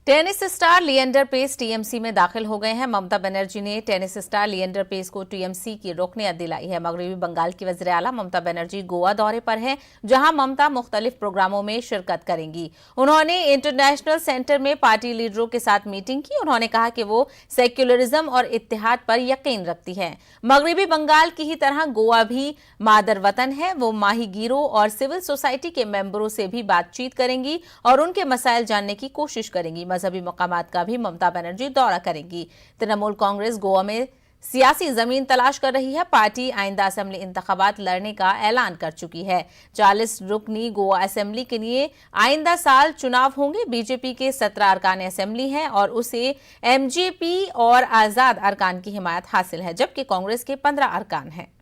Tennis star Leander Paes TMC में दाखिल हो गए हैं। ममता बनर्जी ने टेनिस स्टार लिएंडर पेस को टीएमसी की रुकनियत दिलाई है। मगरबी बंगाल की वज़ीर आला ममता बनर्जी गोवा दौरे पर हैं, जहां ममता मुख्तलिफ प्रोग्रामों में शिरकत करेंगी। उन्होंने इंटरनेशनल सेंटर में पार्टी लीडरों के साथ मीटिंग की। उन्होंने कहा कि वो सेक्युलरिज्म और इत्तेहाद पर यकीन रखती है। मगरबी बंगाल की ही तरह गोवा भी मादर वतन है। वो माहीगीरों और सिविल सोसाइटी के मेंबरों से भी बातचीत करेंगी और उनके मसाइल जानने की कोशिश करेंगी। मजहबी मकामात का भी ममता बनर्जी दौरा करेंगी। तृणमूल कांग्रेस गोवा में सियासी जमीन तलाश कर रही है। पार्टी आइंदा असेंबली इंतखाबात लड़ने का ऐलान कर चुकी है। 40 रुकनी गोवा असेंबली के लिए आइंदा साल चुनाव होंगे। बीजेपी के 17 अरकान असेंबली हैं और उसे एमजेपी और आजाद अरकान की हिमायत हासिल है, जबकि कांग्रेस के 15 अरकान हैं।